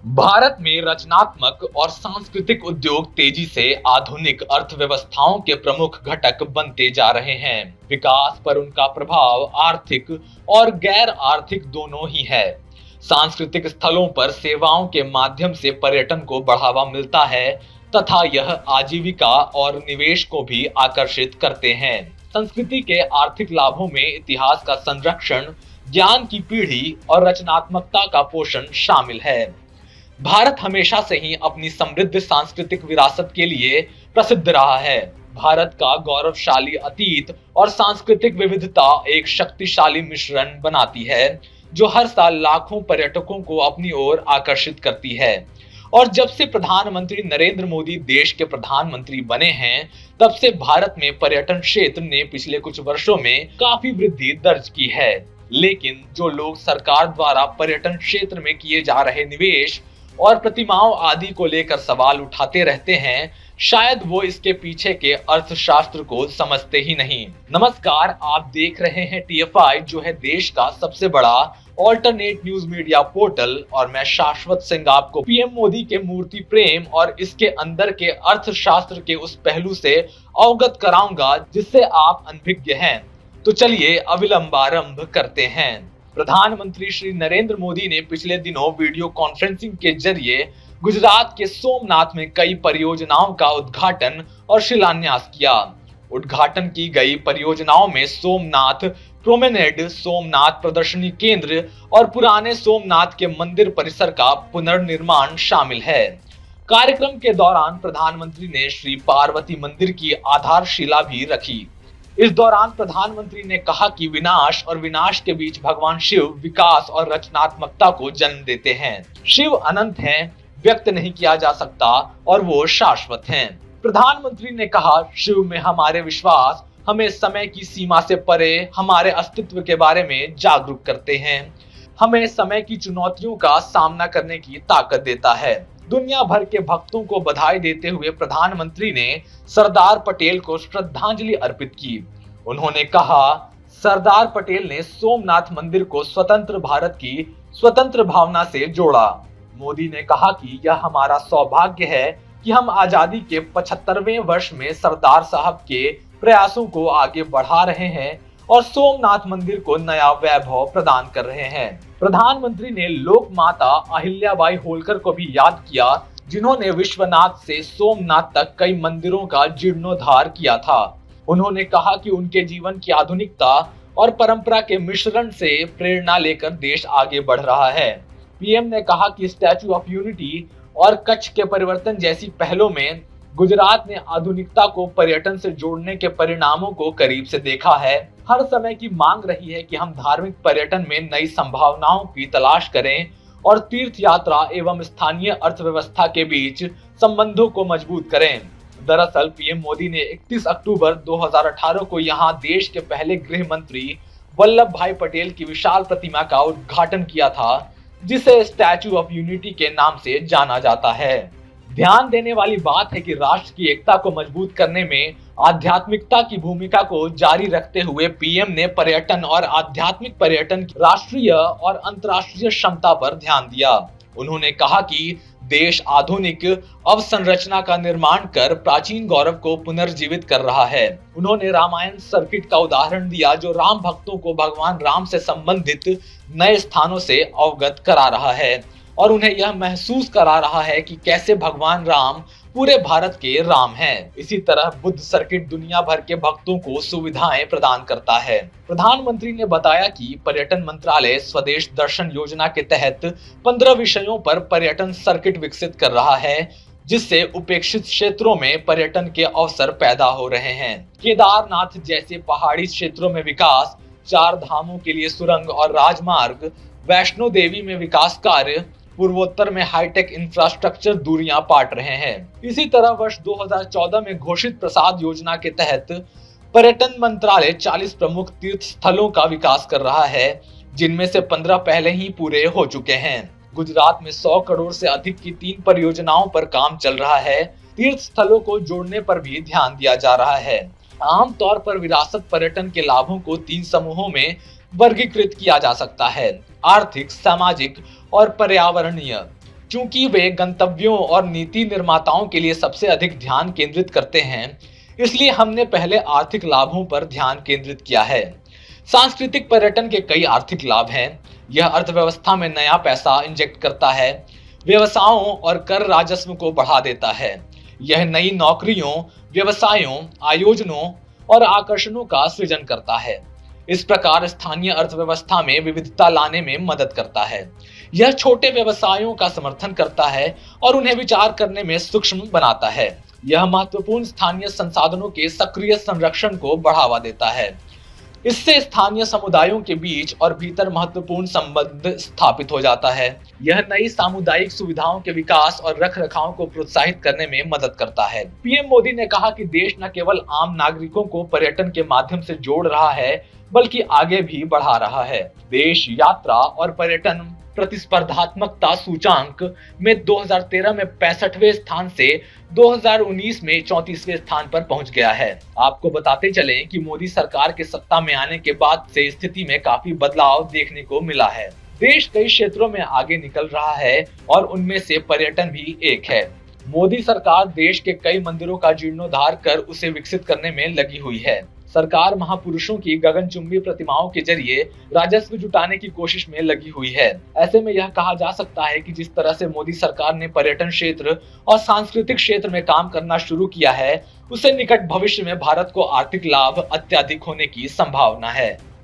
भारत में रचनात्मक और सांस्कृतिक उद्योग तेजी से आधुनिक अर्थव्यवस्थाओं के प्रमुख घटक बनते जा रहे हैं। विकास पर उनका प्रभाव आर्थिक और गैर आर्थिक दोनों ही है। सांस्कृतिक स्थलों पर सेवाओं के माध्यम से पर्यटन को बढ़ावा मिलता है तथा यह आजीविका और निवेश को भी आकर्षित करते हैं। संस्कृति के आर्थिक लाभों में इतिहास का संरक्षण, ज्ञान की पीढ़ी और रचनात्मकता का पोषण शामिल है। भारत हमेशा से ही अपनी समृद्ध सांस्कृतिक विरासत के लिए प्रसिद्ध रहा है। भारत का गौरवशाली अतीत और सांस्कृतिक विविधता एक शक्तिशाली मिश्रण बनाती है, जो हर साल लाखों पर्यटकों को अपनी ओर आकर्षित करती है। और जब से प्रधानमंत्री नरेंद्र मोदी देश के प्रधानमंत्री बने हैं, तब से भारत में पर्यटन क्षेत्र ने पिछले कुछ वर्षों में काफी वृद्धि दर्ज की है। लेकिन जो लोग सरकार द्वारा पर्यटन क्षेत्र में किए जा रहे निवेश और प्रतिमाओं आदि को लेकर सवाल उठाते रहते हैं, शायद वो इसके पीछे के अर्थशास्त्र को समझते ही नहीं। नमस्कार, आप देख रहे हैं TFI, जो है देश का सबसे बड़ा ऑल्टरनेट न्यूज मीडिया पोर्टल, और मैं शाश्वत सिंह आपको पीएम मोदी के मूर्ति प्रेम और इसके अंदर के अर्थशास्त्र के उस पहलू से अवगत कराऊंगा जिससे आप अनभिज्ञ हैं। तो चलिए अविलंब आरंभ करते हैं। प्रधानमंत्री श्री नरेंद्र मोदी ने पिछले दिनों वीडियो कॉन्फ्रेंसिंग के जरिए गुजरात के सोमनाथ में कई परियोजनाओं का उद्घाटन और शिलान्यास किया। उद्घाटन की गई परियोजनाओं में सोमनाथ प्रोमेनेड, सोमनाथ प्रदर्शनी केंद्र और पुराने सोमनाथ के मंदिर परिसर का पुनर्निर्माण शामिल है। कार्यक्रम के दौरान प्रधानमंत्री ने श्री पार्वती मंदिर की आधारशिला भी रखी। इस दौरान प्रधानमंत्री ने कहा कि विनाश और विनाश के बीच भगवान शिव विकास और रचनात्मकता को जन्म देते हैं। शिव अनंत हैं, व्यक्त नहीं किया जा सकता और वो शाश्वत हैं। प्रधानमंत्री ने कहा, शिव में हमारे विश्वास हमें समय की सीमा से परे हमारे अस्तित्व के बारे में जागरूक करते हैं, हमें समय की चुनौतियों का सामना करने की ताकत देता है। दुनिया भर के भक्तों को बधाई देते हुए प्रधानमंत्री ने सरदार पटेल को श्रद्धांजलि अर्पित की। उन्होंने कहा, सरदार पटेल ने सोमनाथ मंदिर को स्वतंत्र भारत की स्वतंत्र भावना से जोड़ा। मोदी ने कहा कि यह हमारा सौभाग्य है कि हम आजादी के 75वें वर्ष में सरदार साहब के प्रयासों को आगे बढ़ा रहे हैं और सोमनाथ मंदिर को नया वैभव प्रदान कर रहे हैं। प्रधानमंत्री ने लोक माता अहिल्याबाई होलकर को भी याद किया, जिन्होंने विश्वनाथ से सोमनाथ तक कई मंदिरों का जीर्णोद्धार किया था। उन्होंने कहा कि उनके जीवन की आधुनिकता और परंपरा के मिश्रण से प्रेरणा लेकर देश आगे बढ़ रहा है। पीएम ने कहा कि स्टैच्यू ऑफ यूनिटी और कच्छ के परिवर्तन जैसी पहलों में गुजरात ने आधुनिकता को पर्यटन से जोड़ने के परिणामों को करीब से देखा है। हर समय की मांग रही है कि हम धार्मिक पर्यटन में नई संभावनाओं की तलाश करें और तीर्थ यात्रा एवं स्थानीय अर्थव्यवस्था के बीच संबंधों को मजबूत करें। दरअसल पीएम मोदी ने 31 अक्टूबर 2018 को यहां देश के पहले गृह मंत्री वल्लभ भाई पटेल की विशाल प्रतिमा का उद्घाटन किया था, जिसे स्टैच्यू ऑफ यूनिटी के नाम से जाना जाता है। ध्यान देने वाली बात है कि राष्ट्र की एकता को मजबूत करने में आध्यात्मिकता की भूमिका को जारी रखते हुए पीएम ने पर्यटन और आध्यात्मिक पर्यटन की राष्ट्रीय और अंतर्राष्ट्रीय क्षमता पर ध्यान दिया। उन्होंने कहा कि देश आधुनिक अवसंरचना का निर्माण कर प्राचीन गौरव को पुनर्जीवित कर रहा है। उन्होंने रामायण सर्किट का उदाहरण दिया, जो राम भक्तों को भगवान राम से संबंधित नए स्थानों से अवगत करा रहा है और उन्हें यह महसूस करा रहा है कि कैसे भगवान राम पूरे भारत के राम हैं। इसी तरह बुद्ध सर्किट दुनिया भर के भक्तों को सुविधाएं प्रदान करता है। प्रधानमंत्री ने बताया कि पर्यटन मंत्रालय स्वदेश दर्शन योजना के तहत 15 विषयों पर पर्यटन सर्किट विकसित कर रहा है, जिससे उपेक्षित क्षेत्रों में पर्यटन के अवसर पैदा हो रहे हैं। केदारनाथ जैसे पहाड़ी क्षेत्रों में विकास, 4 धामों के लिए सुरंग और राजमार्ग, वैष्णो देवी में विकास कार्य, पूर्वोत्तर में हाईटेक इंफ्रास्ट्रक्चर दूरियां पाट रहे हैं। इसी तरह वर्ष 2014 में घोषित प्रसाद योजना के तहत पर्यटन मंत्रालय 40 प्रमुख तीर्थ स्थलों का विकास कर रहा है, जिनमें से 15 पहले ही पूरे हो चुके हैं। गुजरात में 100 करोड़ से अधिक की 3 परियोजनाओं पर काम चल रहा है। तीर्थ स्थलों को जोड़ने पर भी ध्यान दिया जा रहा है। आमतौर पर विरासत पर्यटन के लाभों को 3 समूहों में वर्गीकृत किया जा सकता है: आर्थिक, सामाजिक और पर्यावरणीय। चूंकि वे गंतव्यों और नीति निर्माताओं के लिए सबसे अधिक ध्यान केंद्रित करते हैं, इसलिए हमने पहले आर्थिक लाभों पर ध्यान केंद्रित किया है। सांस्कृतिक पर्यटन के कई आर्थिक लाभ हैं। यह अर्थव्यवस्था में नया पैसा इंजेक्ट करता है, व्यवसायों और कर राजस्व को बढ़ा देता है। यह नई नौकरियों, व्यवसायों, आयोजनों और आकर्षणों का सृजन करता है। इस प्रकार स्थानीय अर्थव्यवस्था में विविधता लाने में मदद करता है। यह छोटे व्यवसायों का समर्थन करता है और उन्हें विचार करने में सूक्ष्म बनाता है। यह महत्वपूर्ण स्थानीय संसाधनों के सक्रिय संरक्षण को बढ़ावा देता है। इससे स्थानीय समुदायों के बीच और भीतर महत्वपूर्ण संबंध स्थापित हो जाता है। यह नई सामुदायिक सुविधाओं के विकास और रखरखाव को प्रोत्साहित करने में मदद करता है। पीएम मोदी ने कहा कि देश न केवल आम नागरिकों को पर्यटन के माध्यम से जोड़ रहा है, बल्कि आगे भी बढ़ा रहा है। देश यात्रा और पर्यटन प्रतिस्पर्धात्मकता सूचांक में 2013 में 65वें स्थान से 2019 में 34वें स्थान पर पहुंच गया है। आपको बताते चलें कि मोदी सरकार के सत्ता में आने के बाद से स्थिति में काफी बदलाव देखने को मिला है। देश कई क्षेत्रों में आगे निकल रहा है और उनमें से पर्यटन भी एक है। मोदी सरकार देश के कई मंदिरों का जीर्णोद्धार कर उसे विकसित करने में लगी हुई है। सरकार महापुरुषों की गगनचुंबी प्रतिमाओं के जरिए राजस्व जुटाने की कोशिश में लगी हुई है। ऐसे में यह कहा जा सकता है कि जिस तरह से मोदी सरकार ने पर्यटन क्षेत्र और सांस्कृतिक क्षेत्र में काम करना शुरू किया है, उससे निकट भविष्य में भारत को आर्थिक लाभ अत्यधिक होने की संभावना है।